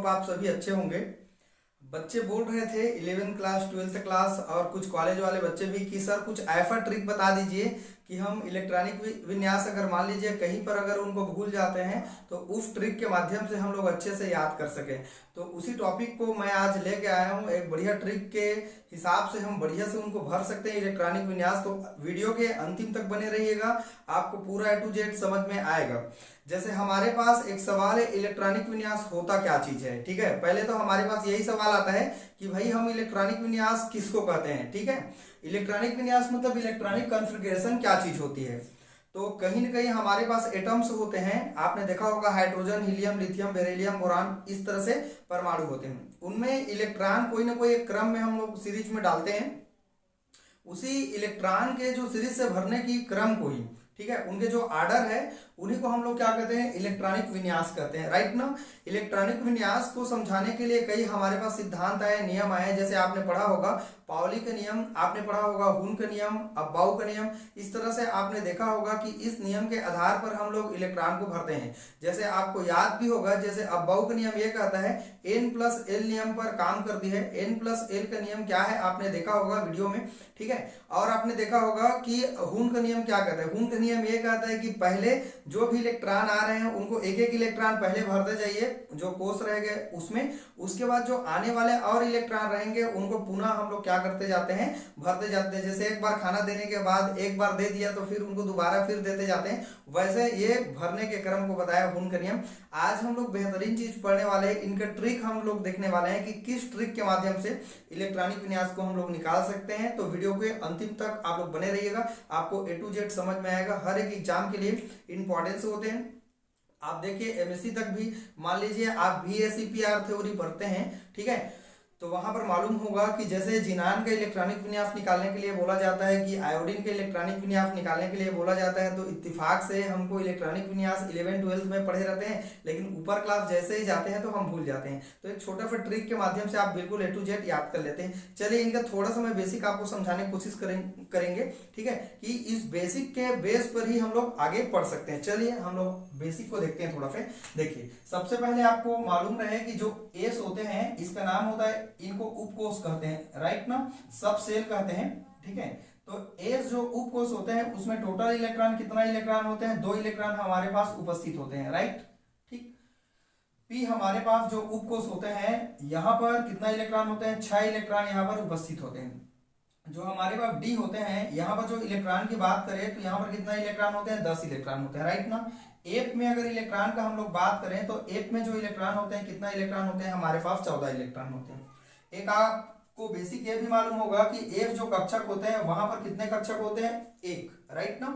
Hope आप सभी अच्छे होंगे। बच्चे बोल रहे थे 11th क्लास 12th क्लास और कुछ कॉलेज वाले बच्चे भी कि सर कुछ ऐसा ट्रिक बता दीजिए कि हम इलेक्ट्रॉनिक विन्यास अगर मान लीजिए कहीं पर अगर उनको भूल जाते हैं तो उस ट्रिक के माध्यम से हम लोग अच्छे से याद कर सकें। तो उसी टॉपिक को मैं आज लेके आया हूँ। एक बढ़िया ट्रिक के हिसाब से हम बढ़िया से उनको भर सकते हैं इलेक्ट्रॉनिक विन्यास। तो वीडियो के अंतिम तक बने रहिएगा, आपको पूरा A to Z समझ में आएगा। जैसे हमारे पास एक सवाल है, इलेक्ट्रॉनिक विन्यास होता क्या चीज है। ठीक है, पहले तो हमारे पास यही सवाल आता है कि भाई हम इलेक्ट्रॉनिक विन्यास किसको कहते हैं। ठीक है, इलेक्ट्रॉनिक विन्यास मतलब इलेक्ट्रॉनिक कॉन्फ़िगरेशन क्या चीज होती है। तो कहीं ना कहीं हमारे पास एटम्स होते हैं, आपने देखा होगा hydrogen, helium, lithium, beryllium, boron, इस तरह से परमाणु होते हैं। उनमें इलेक्ट्रॉन कोई ना कोई एक क्रम में हम लोग सीरीज में डालते हैं। उसी इलेक्ट्रॉन के जो सीरीज से भरने की क्रम को ही, ठीक है, उनके जो आर्डर है उन्हीं को हम लोग क्या कहते हैं, इलेक्ट्रॉनिक विन्यास कहते हैं। राइट ना। इलेक्ट्रॉनिक विन्यास को समझाने के लिए कई हमारे पास सिद्धांत आए, नियम आए। जैसे आपने पढ़ा होगा पाउली का नियम, आपने पढ़ा होगा हुन का नियम, अब्बाउ का नियम। इस तरह से आपने देखा होगा कि इस नियम के आधार पर हम लोग इलेक्ट्रॉन को भरते हैं। जैसे आपको याद भी होगा, जैसे अब्बाउ का नियम ये कहता है N+L नियम पर काम करती है। N+L का नियम क्या है आपने देखा होगा वीडियो में। ठीक है, और आपने देखा होगा कि हुन का नियम क्या कहता है। हुन का नियम ये कहता है कि पहले जो भी इलेक्ट्रॉन आ रहे हैं उनको एक एक इलेक्ट्रॉन पहले भरते जाइए जो कोष रहेगा उसमें। उसके बाद जो आने वाले और इलेक्ट्रॉन रहेंगे उनको पुनः हम लोग क्या करते जाते हैं, भरते जाते हैं। जैसे एक बार खाना देने के बाद एक बार दे दिया तो फिर उनको दोबारा फिर देते जाते हैं, वैसे ये भरने के क्रम को बताया हुन का नियम। आज हम लोग बेहतरीन चीज पढ़ने वाले हैं, इनका ट्रिक हम लोग देखने वाले हैं कि किस ट्रिक के माध्यम से इलेक्ट्रॉनिक विन्यास को हम लोग निकाल सकते हैं। तो वीडियो के अंतिम तक आप लोग बने रहिएगा, आपको A to Z समझ में आएगा। हर एक एग्जाम के लिए इंपॉर्टेंस होते हैं। आप देखिए MSc तक भी मान लीजिए आप VACPR थ्योरी पढ़ते हैं, ठीक है, तो वहां पर मालूम होगा कि जैसे जिनान का इलेक्ट्रॉनिक विन्यास निकालने के लिए बोला जाता है कि आयोडीन के इलेक्ट्रॉनिक विन्यास निकालने के लिए बोला जाता है। तो इत्तेफाक से हमको इलेक्ट्रॉनिक विन्यास 11th 12th में पढ़े रहते हैं, लेकिन ऊपर क्लास जैसे ही जाते हैं तो हम भूल जाते हैं। तो एक छोटा सा ट्रिक के माध्यम से आप बिल्कुल A to Z याद कर लेते हैं। चलिए इनका थोड़ा सा मैं बेसिक आपको समझाने की कोशिश करेंगे, ठीक है, कि इस बेसिक के बेस पर ही हम लोग आगे पढ़ सकते हैं। चलिए हम लोग बेसिक को देखते हैं थोड़ा सा। देखिए सबसे पहले आपको मालूम रहे कि जो एस होते हैं इसका नाम होता है, इनको उपकोष कहते हैं। राइट ना, सब सेल कहते हैं। ठीक है, तो एस जो उपकोष होते हैं उसमें टोटल इलेक्ट्रॉन कितना इलेक्ट्रॉन होते हैं, 2 इलेक्ट्रॉन हमारे पास उपस्थित होते हैं। राइट, ठीक। पी हमारे पास जो उपकोष होते हैं यहाँ पर कितना इलेक्ट्रॉन होते हैं, 6 इलेक्ट्रॉन यहाँ पर उपस्थित होते हैं। जो हमारे पास डी होते हैं यहाँ पर जो इलेक्ट्रॉन की बात करें तो यहाँ पर कितना इलेक्ट्रॉन होते हैं, 10 इलेक्ट्रॉन होते हैं। राइट ना। एफ में अगर इलेक्ट्रॉन का हम लोग बात करें तो एफ में जो इलेक्ट्रॉन होते हैं कितना इलेक्ट्रॉन होते हैं, हमारे पास 14 इलेक्ट्रॉन होते हैं। एक आपको बेसिक ये भी मालूम होगा कि एफ जो कक्षक होते हैं वहां पर कितने कक्षक होते हैं, 1। राइट ना।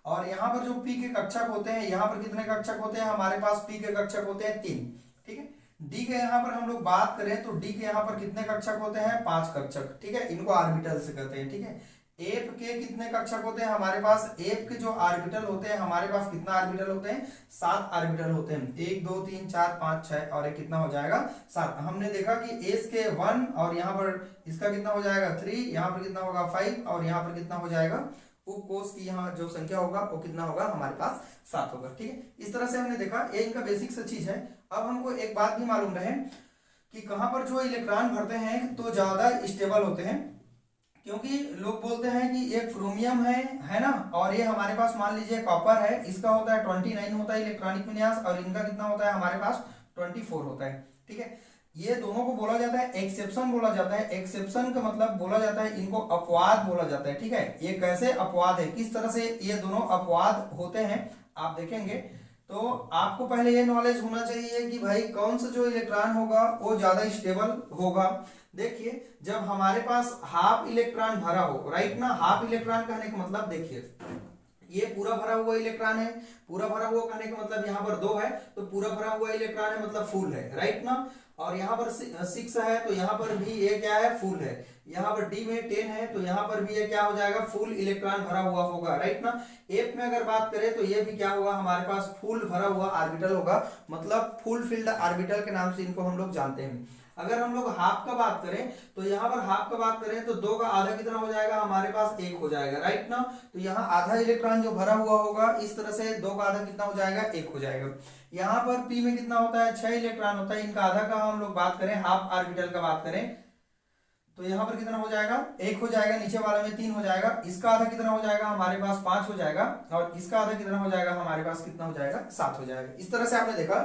और यहाँ पर जो पी के कक्षक होते हैं यहाँ पर कितने कक्षक होते हैं, हमारे पास पी के कक्षक होते हैं 3। ठीक है, डी के यहाँ पर हम लोग बात करें तो डी के यहाँ पर कितने कक्षक होते हैं, 5 कक्षक। ठीक है, इनको ऑर्बिटल से कहते हैं। ठीक है, एफ के कितने कक्षक होते हैं हमारे पास, एफ के जो ऑर्बिटल होते हैं हमारे पास कितना ऑर्बिटल होते हैं, 7 ऑर्बिटल होते हैं। 1 2 3 4 5 6 और एक कितना हो जाएगा, 7। हमने देखा कि एस के 1 और यहाँ पर इसका कितना हो जाएगा 3, यहाँ पर कितना होगा 5 और यहाँ पर कितना हो जाएगा, उपकोष की यहाँ जो संख्या होगा वो कितना होगा, हमारे पास 7 होगा। ठीक है, इस तरह से हमने देखा, ये इनका बेसिक सा चीज है। अब हमको एक बात भी मालूम रहे कि कहाँ पर जो इलेक्ट्रॉन भरते हैं तो ज्यादा स्टेबल होते हैं, क्योंकि लोग बोलते हैं कि एक क्रोमियम है ना, और ये हमारे पास मान लीजिए कॉपर है, इसका होता है 29 होता है इलेक्ट्रॉनिक विन्यास और इनका कितना होता है, हमारे पास 24 होता है। ठीक है, ये दोनों को बोला जाता है एक्सेप्शन बोला जाता है। एक्सेप्शन का मतलब बोला जाता है, इनको अपवाद बोला जाता है। ठीक है, ये कैसे अपवाद है, किस तरह से ये दोनों अपवाद होते हैं आप देखेंगे। तो आपको पहले ये नॉलेज होना चाहिए कि भाई कौन सा जो इलेक्ट्रॉन होगा वो ज्यादा स्टेबल होगा। देखिए जब हमारे पास हाफ इलेक्ट्रॉन भरा हो, राइट ना, हाफ इलेक्ट्रॉन कहने का मतलब देखिए ये पूरा भरा हुआ इलेक्ट्रॉन है, पूरा भरा हुआ कहने का मतलब यहाँ पर 2 है तो पूरा भरा हुआ इलेक्ट्रॉन है मतलब फुल है। राइट ना, और यहाँ पर 6 है तो यहाँ पर भी ये क्या है, फुल है। यहाँ पर डी में 10 है तो यहाँ पर भी ये क्या हो जाएगा, फुल इलेक्ट्रॉन भरा हुआ होगा। राइट ना। एफ में अगर बात करें तो ये भी क्या होगा, हमारे पास फुल भरा हुआ ऑर्बिटल होगा, मतलब फुल फिल्ड ऑर्बिटल के नाम से इनको हम लोग जानते हैं। अगर हम लोग हाफ का बात करें तो यहाँ पर हाफ का बात करें तो 2 का आधा कितना हो जाएगा, हमारे पास 1 हो जाएगा, राइट ना। तो यहाँ आधा इलेक्ट्रॉन जो भरा हुआ होगा, इस तरह से 2 का आधा कितना हो जाएगा, 1 हो जाएगा। यहाँ पर पी में कितना होता है, 6 इलेक्ट्रॉन होता है, इनका आधा का हम लोग बात करें, हाफ ऑर्बिटल का बात करें तो यहाँ पर कितना हो जाएगा, 1 हो जाएगा, नीचे वाले में 3 हो जाएगा, इसका आधा कितना हो जाएगा, हमारे पास 5 हो जाएगा, और इसका आधा कितना हो जाएगा, हमारे पास कितना हो जाएगा, 7 हो जाएगा। इस तरह से आपने देखा।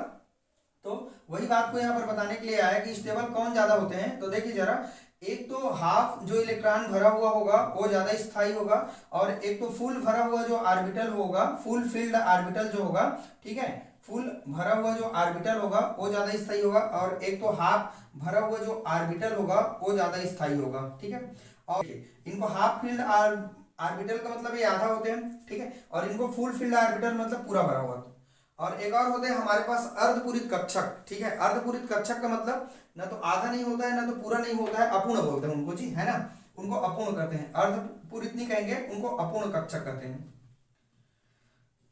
तो वही बात को यहाँ पर बताने के लिए आया कि स्टेबल कौन ज्यादा होते हैं। तो देखिए जरा, एक तो हाफ जो इलेक्ट्रॉन भरा हुआ होगा वो ज्यादा स्थायी होगा, और एक तो फुल भरा हुआ जो ऑर्बिटल होगा, फुल फिल्ड ऑर्बिटल जो होगा, ठीक है, फुल भरा हुआ जो ऑर्बिटल होगा वो ज्यादा स्थायी होगा, और एक तो हाफ भरा हुआ जो ऑर्बिटल होगा वो ज्यादा स्थायी होगा, ठीक है। और इनको हाफ फील्ड ऑर्बिटल का मतलब ये आधा होते हैं, ठीक है, और इनको फुल फील्ड ऑर्बिटल मतलब पूरा भरा हुआ। और एक और होते हैं हमारे पास अर्धपूरित कक्षक, ठीक है। अर्धपूरित कक्षक का मतलब ना तो आधा नहीं होता है ना तो पूरा नहीं होता है, अपूर्ण बोलते हैं उनको जी, है ना, उनको अपूर्ण कहते हैं, अर्धपूरित नहीं कहेंगे, उनको अपूर्ण कक्षक कहते हैं,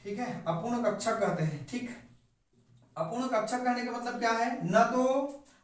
ठीक है, अपूर्ण कक्षक कहते हैं, ठीक। अपूर्ण कक्षक कहने का मतलब क्या है, ना तो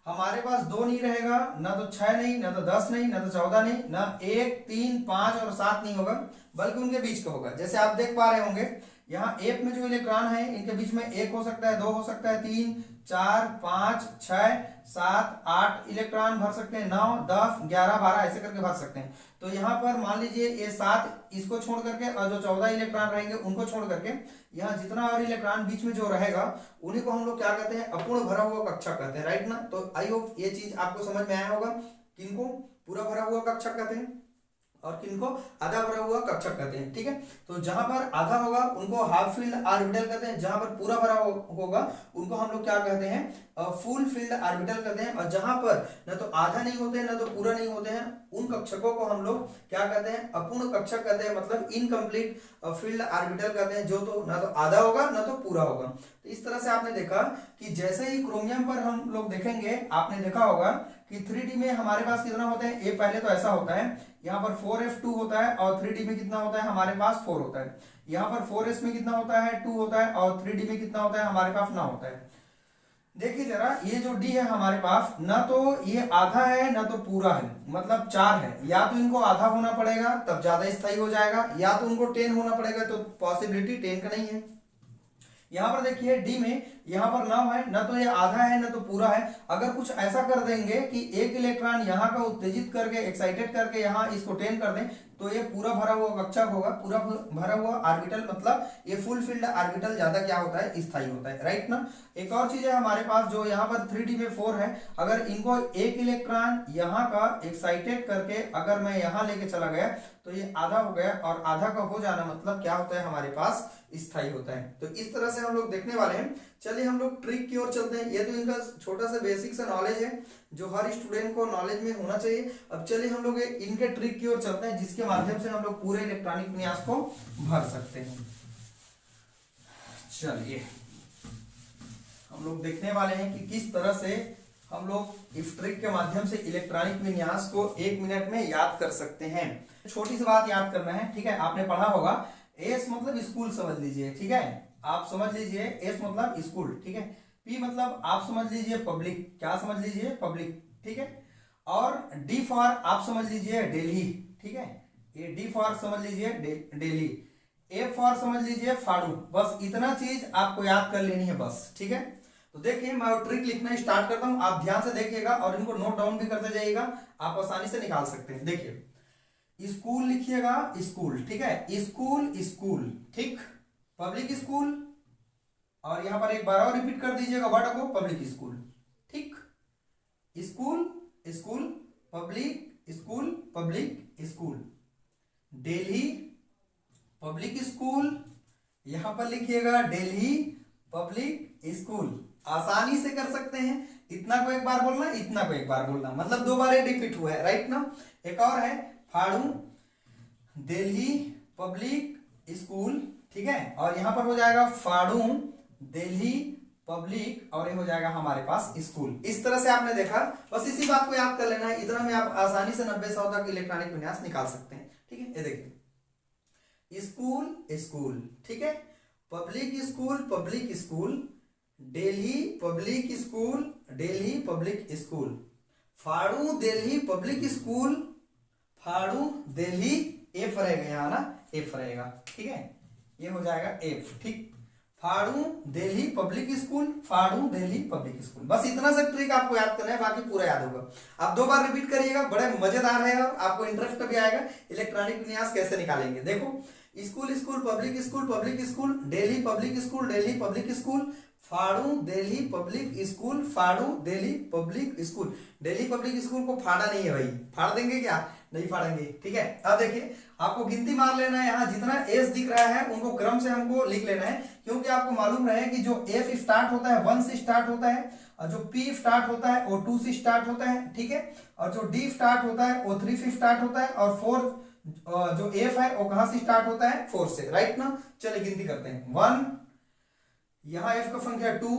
हमारे पास 2 नहीं रहेगा, ना तो 6 नहीं, ना तो 10 नहीं, ना तो 14 नहीं, ना 1, 3, 5 और 7 नहीं होगा, बल्कि उनके बीच का होगा। जैसे आप देख पा रहे होंगे यहाँ एक में जो इलेक्ट्रॉन है इनके बीच में 1 हो सकता है, 2 हो सकता है, 3, 4, 5, 6, 7, 8 इलेक्ट्रॉन भर सकते हैं, 9, 10, 11, 12 ऐसे करके भर सकते हैं। तो यहाँ पर मान लीजिए ये 7 इसको छोड़ करके और जो 14 इलेक्ट्रॉन रहेंगे उनको छोड़ करके यहाँ जितना और इलेक्ट्रॉन बीच में जो रहेगा उन्हीं को हम लोग क्या कहते हैं, अपूर्ण भरा हुआ कक्षक कहते हैं, राइट ना। तो आई होप ये चीज आपको समझ में आया होगा, किनको पूरा भरा हुआ कक्षक कहते हैं और किनको आधा भरा हुआ कक्षक कहते हैं, ठीक है। तो जहां पर आधा होगा उनको हाफ फील्ड ऑर्बिटल कहते हैं, जहां पर पूरा भरा होगा उनको हम लोग क्या कहते हैं, फुल फील्ड ऑर्बिटल कहते हैं। और जहां पर ना तो आधा नहीं होते हैं ना तो पूरा नहीं होते हैं, उन कक्षकों को हम लोग क्या कहते हैं, अपूर्ण कक्षक कहते हैं, मतलब इनकम्प्लीट फील्ड ऑर्बिटल कहते हैं, जो तो ना तो आधा होगा ना तो पूरा होगा। तो इस तरह से आपने देखा कि जैसे ही क्रोमियम पर हम लोग देखेंगे, आपने देखा होगा कि 3D में हमारे पास कितना होते हैं, ये पहले तो ऐसा होता है, यहाँ पर 4f2 होता है और 3D में कितना होता है, हमारे पास 4 होता है। यहाँ पर 4s में कितना होता है, 2 होता है, और 3D में कितना होता है, हमारे पास 9 होता है। देखिए जरा, ये जो D है हमारे पास, ना तो ये आधा है ना तो पूरा है, मतलब 4 है, या तो इनको आधा होना पड़ेगा तब ज्यादा स्थायी हो जाएगा, या तो उनको 10 होना पड़ेगा, तो पॉसिबिलिटी 10 का नहीं है। यहाँ पर देखिए डी में यहाँ पर 9 है, ना तो ये आधा है ना तो पूरा है। अगर कुछ ऐसा कर देंगे कि एक इलेक्ट्रॉन यहाँ का उत्तेजित करके, एक्साइटेड करके यहाँ इसको 10 कर दें, तो ये पूरा भरा हुआ कक्षक होगा, पूरा भरा हुआ ऑर्बिटल, मतलब ये फुल फील्ड ऑर्बिटल ज्यादा क्या होता है, स्थायी होता है, राइट ना। एक और चीज है हमारे पास, जो यहाँ पर 3D में 4 है, अगर इनको एक इलेक्ट्रॉन यहाँ का एक्साइटेड करके अगर मैं यहाँ लेके चला गया तो ये आधा हो गया, और आधा का हो जाना मतलब क्या होता है, हमारे पास स्थायी होता है। तो इस तरह से हम लोग देखने वाले हैं। चलिए हम लोग ट्रिक की ओर चलते हैं। ये तो इनका छोटा सा बेसिक सा नॉलेज है जो हर स्टूडेंट को नॉलेज में होना चाहिए। अब चलिए हम लोग इनके ट्रिक की ओर चलते हैं, जिसके माध्यम से हम लोग पूरे इलेक्ट्रॉनिक विन्यास को भर सकते हैं। चलिए हम लोग देखने वाले हैं कि किस तरह से हम लोग इस ट्रिक के माध्यम से इलेक्ट्रॉनिक विन्यास को 1 मिनट में याद कर सकते हैं। छोटी सी बात याद करना है, ठीक है। आपने पढ़ा होगा एस मतलब स्कूल समझ लीजिए, ठीक है, आप समझ लीजिए एस मतलब स्कूल, ठीक है। पी मतलब आप समझ लीजिए पब्लिक, क्या समझ लीजिए, पब्लिक, ठीक है। और डी फॉर आप समझ लीजिए दिल्ली, ठीक है, ये डी फॉर समझ लीजिए दिल्ली। ए फॉर समझ लीजिए फाड़ू। बस इतना चीज आपको याद कर लेनी है बस, ठीक है। तो देखिए मैं ट्रिक लिखना स्टार्ट करता हूं, आप ध्यान से देखिएगा और इनको नोट डाउन भी करते जाइएगा, आप आसानी से निकाल सकते हैं। देखिए स्कूल लिखिएगा, स्कूल, ठीक है, स्कूल स्कूल, ठीक, पब्लिक स्कूल, और यहां पर एक बार और रिपीट कर दीजिएगा वर्ड को, पब्लिक स्कूल, ठीक, school school, public school, public school, Delhi public school, यहां पर लिखिएगा दिल्ली पब्लिक स्कूल। आसानी से कर सकते हैं, इतना को एक बार बोलना, इतना को एक बार बोलना, मतलब 2 बार रिपीट हुआ है, राइट ना। एक और है फाड़ू दिल्ली पब्लिक स्कूल, ठीक है, और यहां पर हो जाएगा फाड़ू दिल्ली पब्लिक, और ये हो जाएगा हमारे पास स्कूल। इस तरह से आपने देखा, बस इसी बात को याद कर लेना है, इतना में आप आसानी से 90-100 तक इलेक्ट्रॉनिक विन्यास निकाल सकते हैं, ठीक है। ये देखिए स्कूल स्कूल, ठीक है, public school public school, Delhi public school Delhi public school, फाड़ू दिल्ली पब्लिक स्कूल, फाड़ू दिल्ली एफ रहेगा यहाँ ना, एफ रहेगा, ठीक है, ये हो जाएगा एफ, ठीक। फाड़ू दिल्ली पब्लिक स्कूल, फाड़ू दिल्ली पब्लिक स्कूल, बस इतना सा ट्रिक आपको याद करना है, बाकी पूरा याद होगा। आप 2 बार रिपीट करिएगा, बड़े मजेदार है और आपको इंटरेस्ट भी आएगा इलेक्ट्रॉनिक विन्यास कैसे निकालेंगे। देखो, school school public school, public school Delhi public school, Delhi public school, फाड़ू दिल्ली पब्लिक स्कूल, फाड़ू Delhi public school. Delhi public school को फाड़ा नहीं है भाई, फाड़ देंगे क्या, नहीं फाड़ेंगे, ठीक है। अब देखिए, आपको गिनती मार लेना है, यहाँ जितना एस दिख रहा है उनको क्रम से हमको लिख लेना है, क्योंकि आपको मालूम रहे कि जो एफ स्टार्ट होता है 1 से स्टार्ट होता है, और जो पी स्टार्ट होता है वो 2 से स्टार्ट होता है, ठीक है, और जो डी स्टार्ट होता है वो 3 से स्टार्ट होता है, और 4 जो एफ है वो कहां से स्टार्ट होता है, 4 से, राइट ना। चलिए गिनती करते हैं। 1, यहाँ एफ का संख्या 2,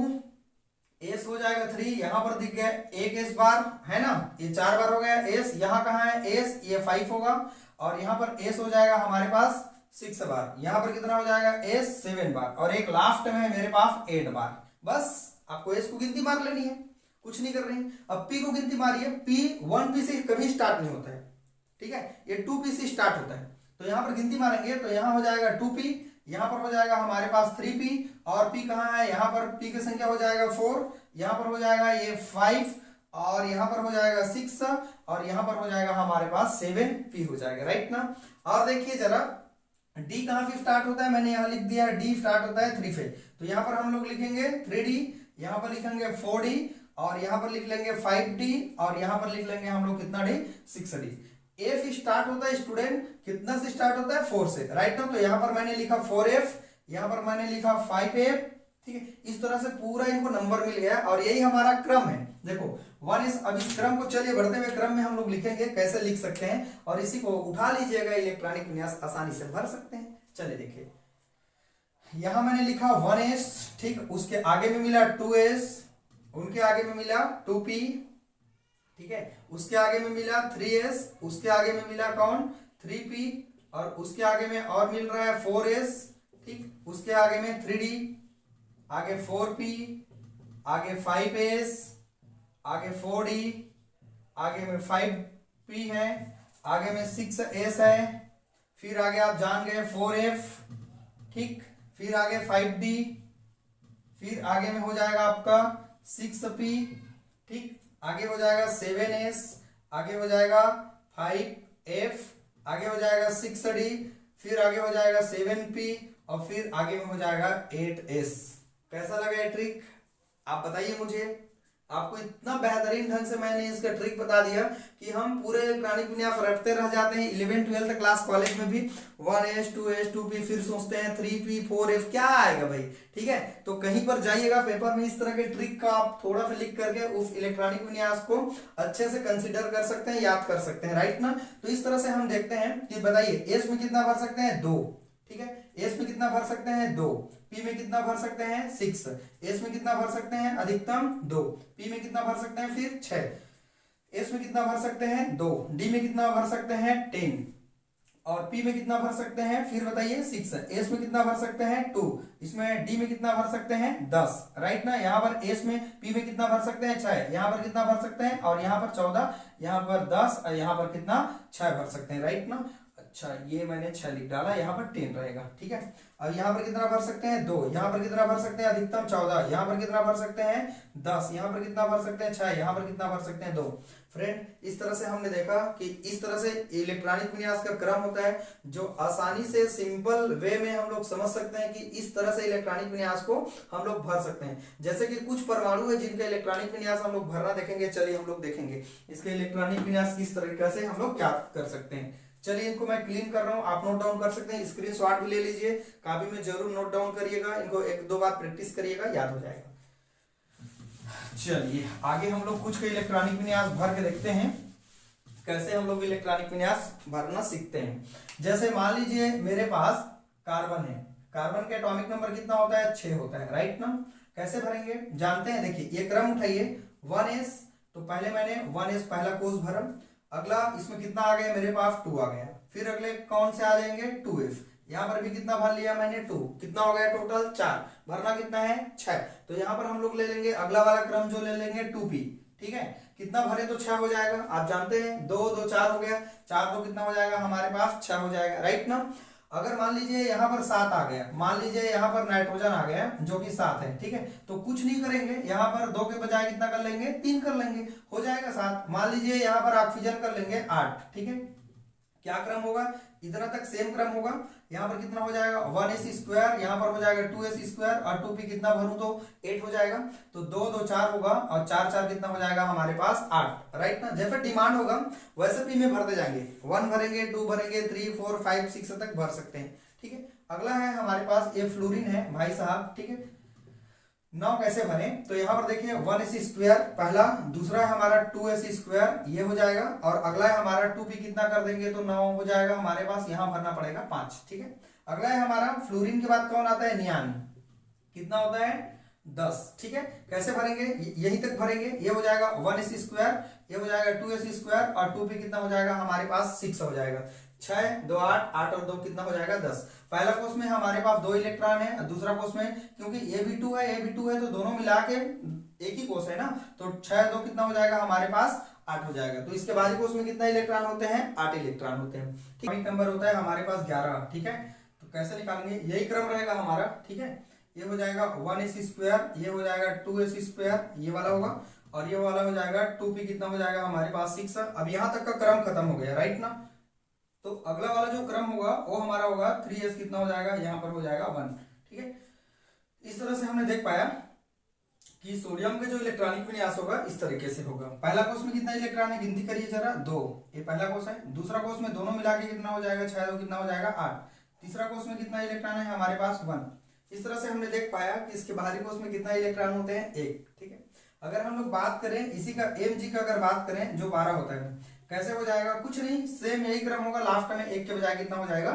एस हो जाएगा 3, यहां पर दिख गया एक एस बार है ना, ये 4 बार हो गया एस, यहाँ कहाँ है एस, ये 5 होगा, और यहाँ पर एस हो जाएगा हमारे पास 6 बार, यहाँ पर कितना हो जाएगा एस 7 बार, और एक लास्ट में है मेरे पास 8 बार। बस आपको एस को गिनती मार लेनी है, कुछ नहीं कर रही है। अब पी को गिनती मारिए, पी 1 पी से कभी स्टार्ट नहीं होता है, ठीक है, ये 2 पी से स्टार्ट होता है, तो यहाँ पर गिनती मारेंगे तो यहाँ हो जाएगा 2p, यहाँ पर हो जाएगा हमारे पास 3p, और p कहाँ है, यहाँ पर p की संख्या हो जाएगा 4, यहाँ पर हो जाएगा ये 5, और यहाँ पर हो जाएगा 6, और यहाँ पर हो जाएगा हमारे पास 7p हो जाएगा, राइट ना। और देखिए जरा, d कहाँ से स्टार्ट होता है, मैंने यहाँ लिख दिया d स्टार्ट होता है 3 से, तो यहाँ पर हम लोग लिखेंगे 3d, यहाँ पर लिखेंगे 4d, और यहाँ पर लिख लेंगे 5d, और यहाँ पर लिख लेंगे हम लोग कितना d, 6d। एफ स्टार्ट होता है स्टूडेंट कितना से स्टार्ट होता है, 4 से, राइट ना, तो यहाँ पर मैंने लिखा 4f, यहाँ पर मैंने लिखा 5f, ठीक है, इस तरह से पूरा इनको नंबर मिल गया, और यही हमारा क्रम है। देखो 1 इस, अब इस क्रम को चलिए बढ़ते हुए क्रम में हम लोग लिखेंगे, कैसे लिख सकते हैं, और इसी को उठा लीजिएगा, इलेक्ट्रॉनिक विन्यास आसानी से भर सकते हैं। चलिए देखिए, यहां मैंने लिखा 1s, ठीक, उसके आगे में मिला 2s, उनके आगे में मिला 2p, ठीक है, उसके आगे में मिला 3s, उसके आगे में मिला कौन 3p, और उसके आगे में और मिल रहा है 4s, ठीक, उसके आगे में 3d, आगे 4p, आगे 5s, आगे 4d, आगे में 5p है, आगे में 6s है, फिर आगे आप जान गए 4f, ठीक, फिर आगे 5d, फिर आगे में हो जाएगा आपका 6p, ठीक, आगे हो जाएगा 7s, आगे हो जाएगा 5f, आगे हो जाएगा 6d, फिर आगे हो जाएगा 7p, और फिर आगे में हो जाएगा 8s। कैसा लगा ये ट्रिक, आप बताइए मुझे। आपको इतना बेहतरीन ढंग से मैंने इसका ट्रिक बता दिया कि हम पूरे इलेक्ट्रॉनिक विन्यास रटते रह जाते हैं। 11th 12th क्लास कॉलेज में भी 1s 2s 2p, फिर सोचते हैं 3p 4f, क्या आएगा भाई, ठीक है। तो कहीं पर जाइएगा पेपर में, इस तरह के ट्रिक का आप थोड़ा सा लिख करके उस इलेक्ट्रॉनिक विन्यास को अच्छे से कंसिडर कर सकते हैं, याद कर सकते हैं, राइट ना। तो इस तरह से हम देखते हैं कि बताइए एस में कितना भर सकते हैं 2, ठीक है, एस में कितना भर सकते हैं 2, पी में कितना भर सकते हैं 6, एस में कितना भर सकते हैं अधिकतम 2, पी में कितना भर सकते हैं फिर 6, एस में कितना भर सकते हैं 2, डी में कितना भर सकते हैं 10, और पी में कितना भर सकते हैं फिर बताइए 6, एस में कितना भर सकते हैं 2, इसमें डी में कितना भर सकते हैं 10, राइट ना। यहाँ पर एस में पी में कितना भर सकते हैं 6, यहाँ पर कितना भर सकते हैं, और यहाँ पर 14, यहाँ पर 10, और यहाँ पर कितना 6 भर सकते हैं, राइट ना। अच्छा, ये मैंने 6 लिख डाला, यहाँ पर 10 रहेगा, ठीक है। अब यहाँ पर कितना भर सकते हैं 2, यहाँ पर कितना भर सकते हैं अधिकतम 14, यहाँ पर कितना भर सकते हैं 10, यहाँ पर कितना भर सकते हैं 6, यहाँ पर कितना भर सकते हैं 2। फ्रेंड, इस तरह से हमने देखा कि इस तरह से इलेक्ट्रॉनिक विन्यास का क्रम होता है, जो आसानी से सिंपल वे में हम लोग समझ सकते हैं कि इस तरह से इलेक्ट्रॉनिक विन्यास को हम लोग भर सकते हैं। जैसे कि कुछ परमाणु है जिनका इलेक्ट्रॉनिक विन्यास हम लोग भरना देखेंगे, चलिए हम लोग देखेंगे इसके इलेक्ट्रॉनिक विन्यास किस तरीके से हम लोग क्या कर सकते हैं। चलिए इनको मैं क्लीन कर रहा हूं, आप नोट डाउन कर सकते हैं, स्क्रीनशॉट भी ले लीजिए, कॉपी में जरूर नोट डाउन करिएगा, इनको 1-2 बार प्रैक्टिस करिएगा, याद हो जाएगा। चलिए आगे हम लोग कुछ इलेक्ट्रॉनिक विन्यास भर के देखते हैं, कैसे हम लोग इलेक्ट्रॉनिक विन्यास भरना सीखते हैं। जैसे मान लीजिए मेरे पास कार्बन है, कार्बन का एटॉमिक नंबर कितना होता है 6 होता है, राइट ना। कैसे भरेंगे जानते हैं, देखिए ये क्रम उठाइए 1s, तो पहले मैंने 1s पहला कोष भरा, अगला इसमें कितना आ गया मेरे पास 2 आ गया, फिर अगले कौन से आ जाएंगे 2f, यहाँ पर भी कितना भर लिया मैंने 2, कितना हो गया टोटल 4, भरना कितना है 6, तो यहाँ पर हम लोग ले लेंगे अगला वाला क्रम जो ले लेंगे 2p, ठीक है। कितना भरे तो 6 हो जाएगा, आप जानते हैं 2 2 4 हो गया, 4 2 कितना हो जाएगा हमारे पास 6 हो जाएगा, राइट ना। अगर मान लीजिए यहाँ पर 7 आ गया, मान लीजिए यहाँ पर नाइट्रोजन आ गया जो कि 7 है, ठीक है, तो कुछ नहीं करेंगे, यहाँ पर 2 के बजाय कितना कर लेंगे 3 कर लेंगे, हो जाएगा 7। मान लीजिए यहाँ पर ऑक्सीजन कर लेंगे 8, ठीक है, क्या क्रम होगा, इतना तक सेम क्रम होगा। यहाँ पर कितना हो जाएगा 1s², यहाँ पर हो जाएगा 2s² और 2p कितना भरूं तो 8 हो जाएगा, तो 2 2 4 होगा और 4 4 कितना हो जाएगा हमारे पास 8, राइट ना। जैसे डिमांड होगा वैसे पी में भरते जाएंगे, 1 भरेंगे, 2 भरेंगे, 3 4 5 6 तक भर सकते हैं, ठीक है। अगला है हमारे पास ये फ्लोरीन है भाई साहब, ठीक है। नाउ कैसे भरें, तो यहाँ पर देखिए 1s² पहला, दूसरा है हमारा 2s², ये हो जाएगा, और अगला है हमारा 2p कितना कर देंगे तो 9 हो जाएगा हमारे पास, यहाँ भरना पड़ेगा 5, ठीक है। अगला है हमारा फ्लोरीन के बाद कौन आता है नियान, कितना होता है 10, ठीक है। कैसे भरेंगे, यहीं तक भरेंगे, ये हो जाएगा 1s², ये हो जाएगा 2s² और 2p कितना हो जाएगा हमारे पास 6 हो जाएगा, 6 2 8 8 और 2 कितना हो जाएगा 10। पहला कोष में हमारे पास 2 इलेक्ट्रॉन है, दूसरा कोष में क्योंकि Ab2 है Ab2 है तो दोनों मिला के एक ही कोष है ना, तो 6 2 कितना हो जाएगा हमारे पास 8 हो जाएगा। तो इसके बाहरी कोष में कितना इलेक्ट्रॉन होते हैं 8 इलेक्ट्रॉन होते हैं, ठीक है। नंबर होता है हमारे पास 11, ठीक है। तो कैसे निकालेंगे, यही क्रम रहेगा हमारा, ठीक है। ये हो जाएगा 1s², ये हो जाएगा 2s², ये वाला होगा, और ये वाला हो जाएगा 2p कितना हो जाएगा हमारे पास 6। अब यहाँ तक का क्रम खत्म हो गया, राइट ना। तो अगला वाला जो क्रम होगा वो हमारा होगा 3s कितना हो जाएगा, यहाँ पर हो जाएगा 1, ठीक है। इस तरह से हमने देख पाया कि सोडियम का जो इलेक्ट्रॉनिक विन्यास होगा इस तरीके से होगा। पहला कोष में कितना इलेक्ट्रॉन है, गिनती करिए जरा, 2, ये पहला कोष है। दूसरा कोष में दोनों मिला के कितना हो जाएगा 6 2 कितना हो जाएगा 8। तीसरा कोष में कितना इलेक्ट्रॉन है हमारे पास 1। इस तरह से हमने देख पाया कि इसके बाहरी कोष में कितना इलेक्ट्रॉन होते हैं 1, ठीक है। अगर हम लोग बात करें इसी का Mg का अगर बात करें जो 12 होता है, कैसे हो जाएगा, कुछ नहीं, सेम यही क्रम होगा, लास्ट में 1 के बजाय कितना हो जाएगा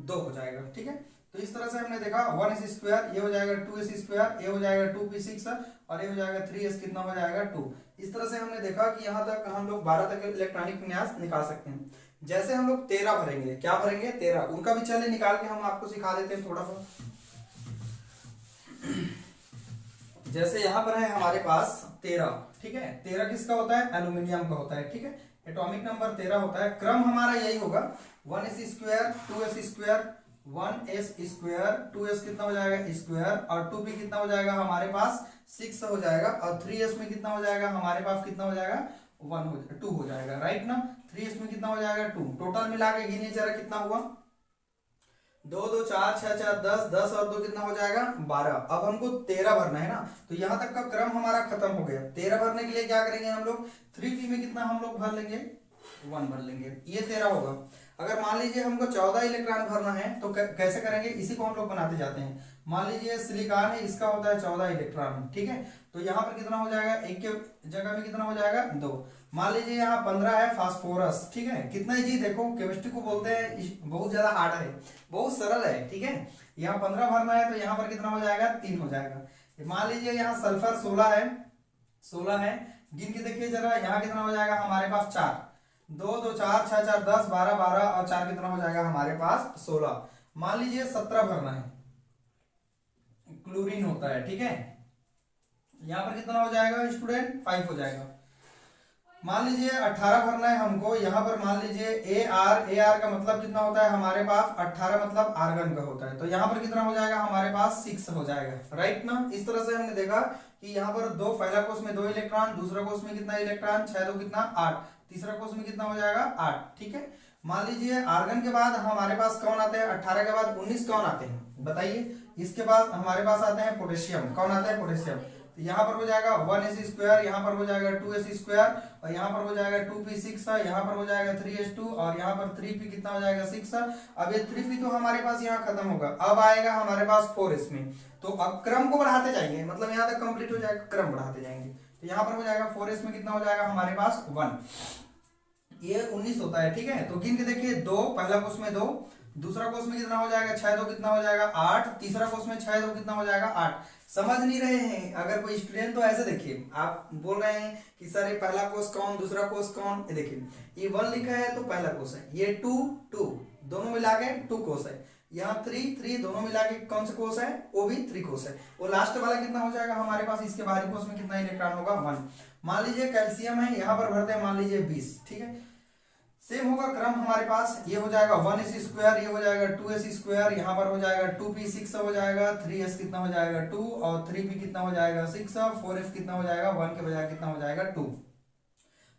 2 हो जाएगा, ठीक है। तो इस तरह से हमने देखा 1s², ये हो जाएगा 2s², ये हो जाएगा 2p6 और ये हो जाएगा 3s कितना हो जाएगा 2। इस तरह से हमने देखा कि यहाँ तक हम लोग 12 तक इलेक्ट्रॉनिक विन्यास निकाल सकते हैं। जैसे हम लोग 13 भरेंगे, क्या भरेंगे 13, उनका भी चले निकाल के हम आपको सिखा देते हैं थोड़ा सा। जैसे यहाँ पर है हमारे पास 13, ठीक है, 13 किसका होता है, एल्यूमिनियम का होता है, ठीक है। एटॉमिक नंबर 13 होता है, क्रम हमारा यही होगा 1s², 2s², 1s², 2s कितना हो जाएगा स्क्वायर और 2p कितना हो जाएगा हमारे पास 6 हो जाएगा, और 3s में कितना हो जाएगा हमारे पास कितना हो जाएगा 2 हो जाएगा, राइट ना। 3s में कितना हो जाएगा 2, टोटल मिला के गिनिए जरा कितना हुआ, 2 2 4 6 4 10 10 और 2 कितना हो जाएगा 12। अब हमको 13 भरना है ना, तो यहाँ तक का क्रम हमारा खत्म हो गया। 13 भरने के लिए क्या करेंगे हम लोग, 3p में कितना हम लोग भर लेंगे 1 भर लेंगे, ये 13 होगा। अगर मान लीजिए हमको 14 इलेक्ट्रॉन भरना है तो कैसे करेंगे, इसी को हम लोग बनाते जाते हैं। मान लीजिए सिलिकॉन है, इसका होता है 14 इलेक्ट्रॉन, ठीक है। तो यहाँ पर कितना हो जाएगा, एक के जगह में कितना हो जाएगा 2। मान लीजिए यहाँ 15 है फास्फोरस, ठीक है। कितना जी, देखो केमिस्ट्री को बोलते हैं बहुत ज्यादा हार्ड है, बहुत सरल है, ठीक है। यहाँ 15 भरना है तो यहाँ पर कितना हो जाएगा 3 हो जाएगा। मान लीजिए यहाँ सल्फर 16 है, गिन के देखिए जरा, यहाँ कितना हो जाएगा हमारे पास 4, 2 2 4 6 4 10 12 12 और 4 कितना हो जाएगा हमारे पास 16। मान लीजिए 17 भरना है, क्लोरीन होता है, ठीक है। यहाँ पर कितना हो जाएगा स्टूडेंट 5 हो जाएगा। मान लीजिए 18 भरना है हमको, यहाँ पर मान लीजिए AR का मतलब कितना होता है हमारे पास 18 मतलब आर्गन का होता है, तो यहाँ पर कितना हो जाएगा हमारे पास 6 हो जाएगा, राइट ना। इस तरह से हमने देखा कि यहाँ पर पहला कोष में 2 इलेक्ट्रॉन, दूसरा कोष में कितना इलेक्ट्रॉन 6 2 कितना 8, तीसरा कोष में कितना हो जाएगा 8, ठीक है। मान लीजिए आर्गन के बाद हमारे पास कौन आते हैं, 18 के बाद 19 कौन आते हैं बताइए। इसके बाद हमारे पास आते हैं पोटेशियम, कौन आता है पोटेशियम। तो यहाँ पर हो जाएगा 1s², यहाँ पर हो जाएगा 2s² और यहाँ पर हो जाएगा 2p6, यहाँ पर हो जाएगा 3s2 और यहाँ पर 3p कितना हो जाएगा 6। अब ये 3p तो हमारे पास यहाँ खत्म होगा, अब आएगा हमारे पास 4s में। तो अब क्रम को बढ़ाते जाएंगे, मतलब यहाँ तक कंप्लीट हो जाएगा, क्रम बढ़ाते जाएंगे। तो यहाँ पर हो जाएगा 4s में कितना हो जाएगा हमारे पास 1, ये 19 होता है, ठीक है। तो गिन के देखिए 2, पहला कोष में 2, दूसरा कोष में कितना हो जाएगा 6 2 कितना हो जाएगा 8, तीसरा कोष में 6 2 कितना हो जाएगा 8। समझ नहीं रहे हैं अगर कोई स्टूडेंट तो ऐसे देखिए, आप बोल रहे हैं कि सर ये पहला कोष कौन, दूसरा कोष कौन, ये देखिए ये 1 लिखा है तो पहला कोष है, ये 2 2 दोनों मिला के 2 कोष है। यहाँ 3 दोनों मिला के कौन सा कोष है, वो भी 3 कोष है। वो लास्ट वाला कितना हो जाएगा हमारे पास, इसके बाहरी कोष में कितना इलेक्ट्रॉन होगा 1। मान लीजिए कैल्शियम है, यहाँ पर भरते हैं मान लीजिए 20, ठीक है। सेम होगा क्रम हमारे पास, ये हो जाएगा 1s², ये हो जाएगा 2s², यहाँ पर हो जाएगा 2p6 हो जाएगा, 3s कितना हो जाएगा 2, और 3p कितना हो जाएगा 6, 4f कितना हो जाएगा 1 के बजाय कितना हो जाएगा 2।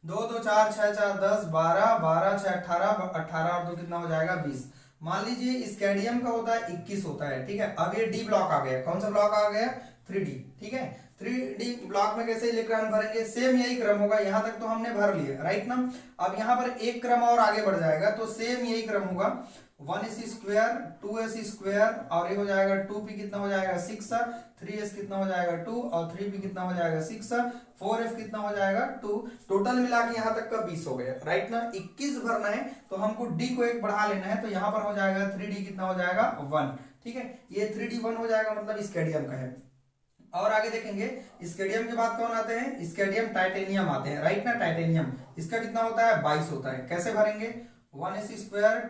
2 2 4 6 4 10 12 12 6 18 18 और 2 कितना हो जाएगा 20। मान लीजिए स्कैंडियम का होता है 21 होता है, ठीक है। अब ये डी ब्लॉक आ गया, कौन सा ब्लॉक आ गया 3D, ठीक है। 3D ब्लॉक में कैसे इलेक्ट्रॉन भरेंगे, सेम यही क्रम होगा, यहां तक तो हमने भर लिया, राइट ना। अब यहां पर एक क्रम और आगे बढ़ जाएगा, तो सेम यही क्रम होगा 1s², 2s² और ये हो जाएगा 2p कितना हो जाएगा 6, 3s कितना हो जाएगा 2 और 3p कितना हो जाएगा 6, 4f कितना हो जाएगा 2। टोटल मिला के यहाँ तक का 20 हो गया, राइट ना। 21 भरना है तो हमको d को एक बढ़ा लेना है, तो यहाँ पर हो जाएगा 3d कितना हो जाएगा 1, ठीक है। ये 3d 1 हो जाएगा, मतलब स्कैंडियम का है। और आगे देखेंगे स्कैंडियम के बाद कौन आते हैं, स्कैंडियम टाइटेनियम आते हैं, राइट ना। टाइटेनियम इसका कितना होता है 22 होता है। कैसे भरेंगे, 1s²,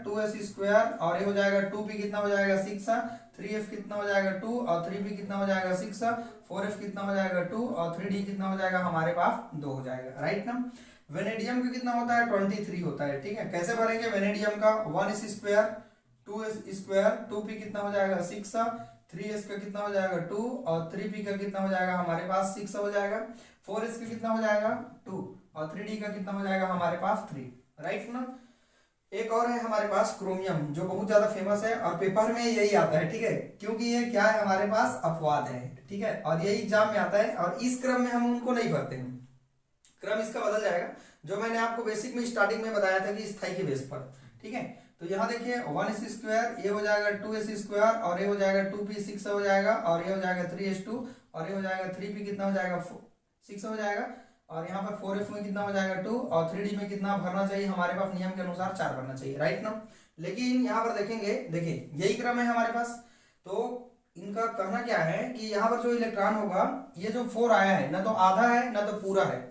2s² और ये हो जाएगा 2p कितना हो जाएगा 6, 3f कितना हो जाएगा 2 और 3p कितना हो जाएगा 6, 4f कितना हो जाएगा 2 और 3d कितना हो जाएगा हमारे पास 2 हो जाएगा, राइट ना। वेनेडियम का कितना होता है 23 होता है, ठीक है। कैसे भरेंगे वेनेडियम का, 1s², 2s², 2p कितना हो जाएगा 6, 3s का कितना हो जाएगा 2 और 3p का कितना हो जाएगा हमारे पास 6 हो जाएगा, 4s का कितना हो जाएगा 2 और 3d का कितना हो जाएगा हमारे पास 3, राइट ना। एक और है हमारे पास क्रोमियम, जो बहुत ज्यादा फेमस है और पेपर में यही आता है, ठीक है। क्योंकि ये क्या है हमारे पास अपवाद है, ठीक है, और यही एग्जाम में आता है, और इस क्रम में हम उनको नहीं भरते हैं। क्रम इसका बदल जाएगा, जो मैंने आपको बेसिक में स्टार्टिंग में बताया था कि स्थाई के बेस पर, ठीक है। तो यहाँ देखिए 1s², ये हो जाएगा 2s² और ये हो जाएगा 2p6 हो जाएगा और ये हो जाएगा 3s2 और ये हो जाएगा 3p कितना हो जाएगा 6 हो जाएगा और यहाँ पर 4f में कितना हो जाएगा 2 और 3d में कितना भरना चाहिए हमारे पास नियम के अनुसार 4 भरना चाहिए, राइट ना। लेकिन यहाँ पर देखेंगे, देखिए यही क्रम है हमारे पास, तो इनका कहना क्या है कि यहाँ पर जो इलेक्ट्रॉन होगा, ये जो 4 आया है ना तो आधा है ना तो पूरा है।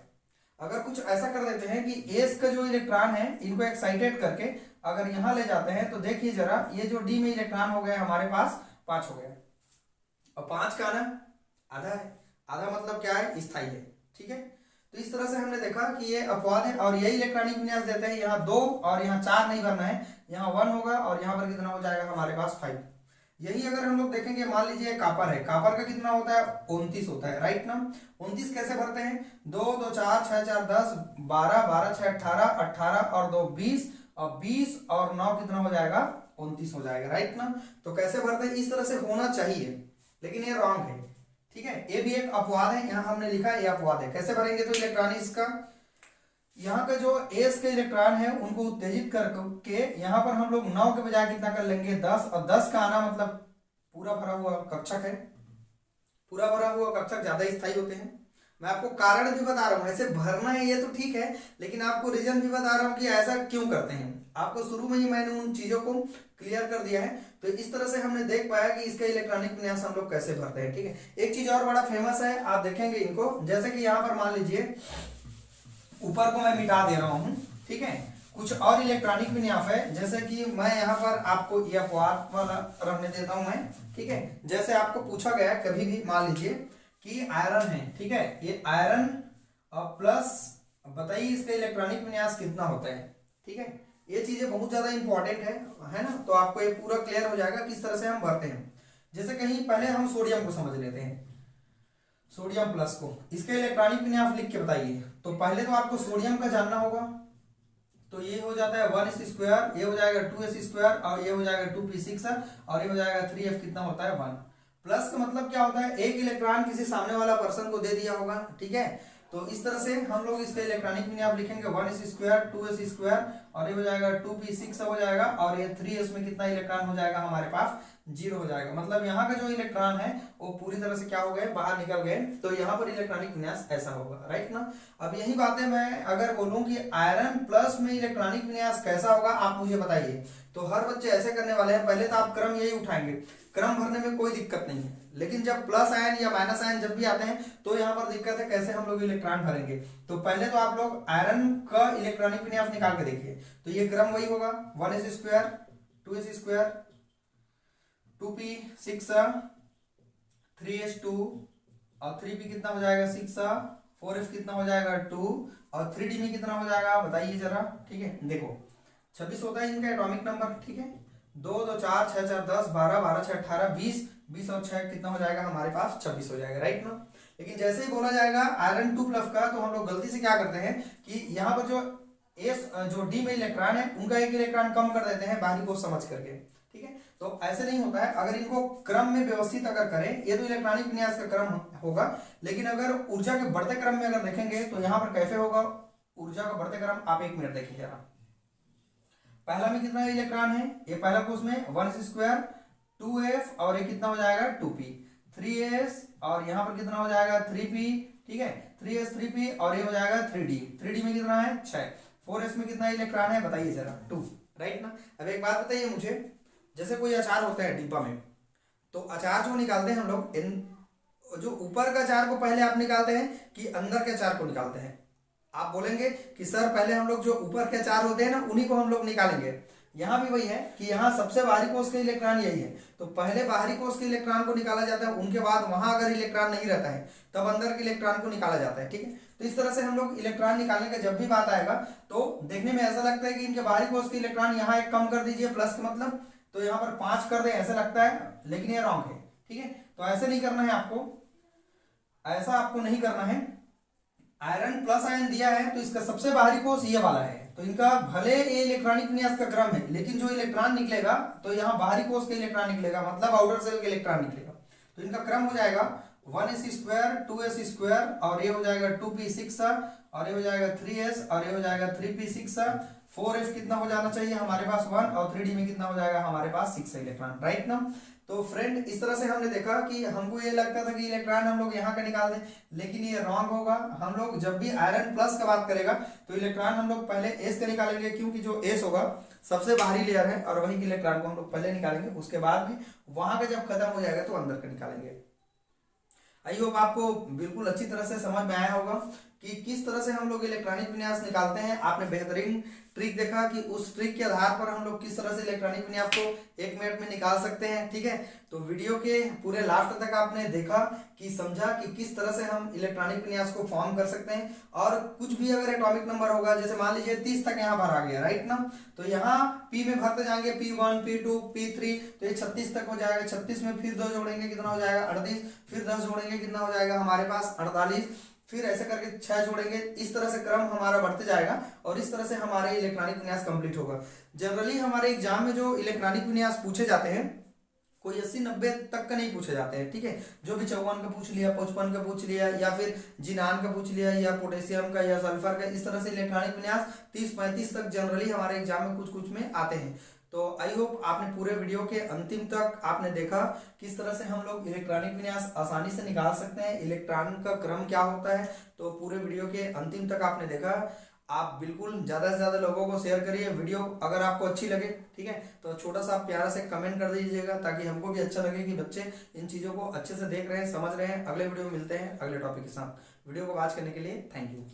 अगर कुछ ऐसा कर देते हैं कि एस का जो इलेक्ट्रॉन है इनको एक्साइटेड करके अगर यहां ले जाते हैं, तो देखिए जरा, ये जो डी में इलेक्ट्रॉन हो गया हमारे पास 5 हो गया, और 5 का ना आधा है, आधा मतलब क्या है स्थाई है, ठीक है। तो इस तरह से हमने देखा कि ये अपवाद है, और यही इलेक्ट्रॉनिक विन्यास देते हैं, यहाँ 2 और यहाँ 4 नहीं भरना है, यहाँ 1 होगा और यहाँ पर कितना हो जाएगा हमारे पास 5। यही अगर हम लोग देखेंगे, मान लीजिए कापर है, कापर का कितना होता है 29 होता है, राइट ना। 29 कैसे भरते हैं, 2 2 4 6 4 10 12 12 6 18 18 और 2 20 और 20 और 9 कितना हो जाएगा 29 हो जाएगा, राइट ना। तो कैसे भरते हैं, इस तरह से होना चाहिए, लेकिन ये रॉन्ग है, ठीक है। ये भी एक अपवाद है, यहाँ हमने लिखा है ये अपवाद है। कैसे भरेंगे, तो इलेक्ट्रॉन इसका यहाँ का जो एस के इलेक्ट्रॉन है उनको उत्तेजित करके यहाँ पर हम लोग 9 के बजाय कितना कर लेंगे 10, और 10 का आना मतलब पूरा भरा हुआ कक्षक है। पूरा भरा हुआ कक्षक ज्यादा स्थायी होते हैं। मैं आपको कारण भी बता रहा हूँ, ऐसे भरना है ये तो ठीक है, लेकिन आपको रीजन भी बता रहा हूँ कि ऐसा क्यों करते हैं। आपको शुरू में ही मैंने उन चीजों को क्लियर कर दिया है, तो इस तरह से हमने देख पाया कि इसका इलेक्ट्रॉनिक विन्यास हम लोग कैसे भरते हैं, ठीक है। एक चीज और बड़ा फेमस है, आप देखेंगे इनको, जैसे कि यहाँ पर मान लीजिए ऊपर को मैं मिटा दे रहा हूं, ठीक है। कुछ और इलेक्ट्रॉनिक विन्यास है, जैसे कि मैं यहाँ पर आपको ये अपवाद वाला रहने देता हूं मैं, ठीक है। जैसे आपको पूछा गया कभी भी, मान लीजिए कि आयरन है, ठीक है, ये आयरन प्लस बताइए इसका इलेक्ट्रॉनिक विन्यास कितना होता है, ठीक है। ये चीजें बहुत ज्यादा इंपॉर्टेंट है ना, तो आपको ये पूरा क्लियर हो जाएगा किस तरह से हम भरते हैं। जैसे कहीं पहले हम सोडियम को समझ लेते हैं, सोडियम प्लस को, इसका इलेक्ट्रॉनिक विन्यास लिख के बताइए। तो पहले तो आपको सोडियम का जानना होगा, तो ये हो जाता है 1s², ये हो जाएगा 2s² और ये हो जाएगा 2p6 और ये हो जाएगा 3f कितना होता है 1। प्लस का मतलब क्या होता है, एक इलेक्ट्रॉन किसी सामने वाला पर्सन को दे दिया होगा, ठीक है। तो इस तरह से हम लोग इसका इलेक्ट्रॉनिक विन्यास लिखेंगे 1s², 2s² और ये हो जाएगा 2p6 हो जाएगा और ये 3s में कितना इलेक्ट्रॉन हो जाएगा हमारे पास 0 हो जाएगा। मतलब यहाँ का जो इलेक्ट्रॉन है वो पूरी तरह से क्या हो गए, बाहर निकल गए। तो यहाँ पर इलेक्ट्रॉनिक विन्यास ऐसा होगा, राइट ना। अब यही बातें मैं अगर बोलूं कि आयरन प्लस में इलेक्ट्रॉनिक विन्यास कैसा होगा, आप मुझे बताइए। तो हर बच्चे ऐसे करने वाले हैं, पहले तो आप क्रम यही उठाएंगे, क्रम भरने में कोई दिक्कत नहीं है, लेकिन जब प्लस आयन या माइनस आयन जब भी आते हैं तो यहाँ पर दिक्कत है, कैसे हम लोग इलेक्ट्रॉन भरेंगे। तो पहले तो आप लोग आयरन का इलेक्ट्रॉनिक विन्यास निकाल के देखिए, तो ये क्रम वही होगा 1s², 2s², 2p 6 3s2 और 3p कितना हो जाएगा 6 4f कितना हो जाएगा 2 और 3d में कितना हो जाएगा बताइए जरा। ठीक है, देखो 26 होता है इनका एटॉमिक नंबर। ठीक है, 2 2 4 6 4 10 12 12 6 18 20 20 और 6 कितना हो जाएगा हमारे पास 26 हो जाएगा, राइट ना। लेकिन जैसे ही बोला जाएगा आयरन 2 प्लस का, तो हम लोग गलती से क्या करते हैं कि यहाँ पर जो जो डी में इलेक्ट्रॉन है उनका एक इलेक्ट्रॉन कम कर देते हैं बाहरी कोश समझ करके। ठीक है, तो ऐसे नहीं होता है। अगर इनको क्रम में व्यवस्थित अगर करें, ये तो इलेक्ट्रॉनिक विन्यास का क्रम होगा, लेकिन अगर ऊर्जा के बढ़ते क्रम में अगर देखेंगे तो यहाँ पर कैसे होगा ऊर्जा का बढ़ते क्रम, आप 1 मिनट देखिए जरा। पहला में कितना इलेक्ट्रॉन है, ये पहला कोश में 1s² 2f और ये कितना हो जाएगा 2p 3s और यहाँ पर कितना हो जाएगा 3p। ठीक है, 3s 3p और ये हो जाएगा 3d। 3d में कितना है 6। 4s में कितना इलेक्ट्रॉन है बताइए जरा 2, राइट ना। अब एक बात बताइए मुझे, जैसे कोई अचार होता है डिब्बा में, तो अचार जो निकालते हैं हम लोग जो ऊपर का अचार को पहले आप निकालते हैं कि अंदर के अचार को निकालते हैं। आप बोलेंगे कि सर पहले हम लोग जो ऊपर के अचार होते हैं ना उन्हीं को हम लोग निकालेंगे। यहाँ भी वही है कि यहाँ सबसे बाहरी कोश के इलेक्ट्रॉन यही है, तो पहले बाहरी कोश के इलेक्ट्रॉन को निकाला जाता है, उनके बाद वहां अगर इलेक्ट्रॉन नहीं रहता है तब अंदर के इलेक्ट्रॉन को निकाला जाता है। ठीक है, तो इस तरह से हम लोग इलेक्ट्रॉन निकालने का जब भी बात आएगा तो देखने में ऐसा लगता है कि इनके बाहरी कोश के इलेक्ट्रॉन यहाँ एक कम कर दीजिए प्लस का मतलब, तो यहाँ पर 5 कर दे ऐसा लगता है, लेकिन ये रॉन्ग है। ठीक है, तो ऐसे नहीं करना है आपको, ऐसा आपको नहीं करना है। आयरन प्लस आयन दिया है तो इसका सबसे बाहरी कोश ये वाला है, तो इनका भले ये इलेक्ट्रॉनिक विन्यास का क्रम है, लेकिन जो इलेक्ट्रॉन निकलेगा तो यहाँ बाहरी कोश का इलेक्ट्रॉन निकलेगा, मतलब आउटर सेल का इलेक्ट्रॉन निकलेगा। तो इनका क्रम हो जाएगा 1s² 2s² और ये हो जाएगा 2p 6 और ये हो जाएगा 3s और ये हो जाएगा 3p 6। 4f कितना हो जाना चाहिए हमारे पास 1 और 3d में कितना हो जाएगा हमारे पास 6 इलेक्ट्रॉन, राइट ना। तो फ्रेंड इस तरह से हमने देखा कि हमको ये लगता था कि इलेक्ट्रॉन हम लोग यहाँ का निकाल दें, लेकिन ये रॉन्ग होगा। हम लोग जब भी आयरन प्लस का बात करेगा तो इलेक्ट्रॉन हम लोग पहले एस का निकालेंगे, क्योंकि जो एस होगा सबसे बाहरी लेयर है और वही के इलेक्ट्रॉन को हम लोग पहले निकालेंगे, उसके बाद में वहां का जब खत्म हो जाएगा तो अंदर का निकालेंगे। आई होप आपको बिल्कुल अच्छी तरह से समझ में आया होगा कि किस तरह से हम लोग इलेक्ट्रॉनिक विन्यास निकालते हैं। आपने बेहतरीन ट्रिक देखा कि उस ट्रिक के आधार पर हम लोग किस तरह से इलेक्ट्रॉनिक विन्यास को 1 मिनट में निकाल सकते हैं। ठीक है, तो वीडियो के पूरे लास्ट तक आपने देखा कि समझा कि किस तरह से हम इलेक्ट्रॉनिक विन्यास को फॉर्म कर सकते हैं। और कुछ भी अगर एटॉमिक नंबर होगा, जैसे मान लीजिए 30 तक यहाँ भर आ गया, राइट ना, तो यहाँ p में भरते जाएंगे p1 p2 p3, तो ये 36 तक हो जाएगा। 36 में फिर 2 जोड़ेंगे कितना हो जाएगा 38, फिर 10 जोड़ेंगे कितना हो जाएगा हमारे पास 48, फिर ऐसे करके 6 जोड़ेंगे। इस तरह से क्रम हमारा बढ़ते जाएगा और इस तरह से हमारे इलेक्ट्रॉनिक विन्यास कंप्लीट होगा। जनरली हमारे एग्जाम में जो इलेक्ट्रॉनिक विन्यास पूछे जाते हैं कोई 80-90 तक का नहीं पूछे जाते हैं। ठीक है, जो भी 54 का पूछ लिया, 55 का पूछ लिया, या फिर जिनान का पूछ लिया, या पोटेशियम का या सल्फर का, इस तरह से इलेक्ट्रॉनिक विन्यास 30-35 तक जनरली हमारे एग्जाम में कुछ में आते हैं। तो आई होप आपने पूरे वीडियो के अंतिम तक आपने देखा किस तरह से हम लोग इलेक्ट्रॉनिक विन्यास आसानी से निकाल सकते हैं, इलेक्ट्रॉन का क्रम क्या होता है। तो पूरे वीडियो के अंतिम तक आपने देखा। आप बिल्कुल ज़्यादा से ज़्यादा लोगों को शेयर करिए वीडियो, अगर आपको अच्छी लगे। ठीक है, तो छोटा सा प्यारा से कमेंट कर दीजिएगा ताकि हमको भी अच्छा लगे कि बच्चे इन चीज़ों को अच्छे से देख रहे हैं, समझ रहे हैं। अगले वीडियो में मिलते हैं अगले टॉपिक के साथ। वीडियो को वॉच करने के लिए थैंक यू।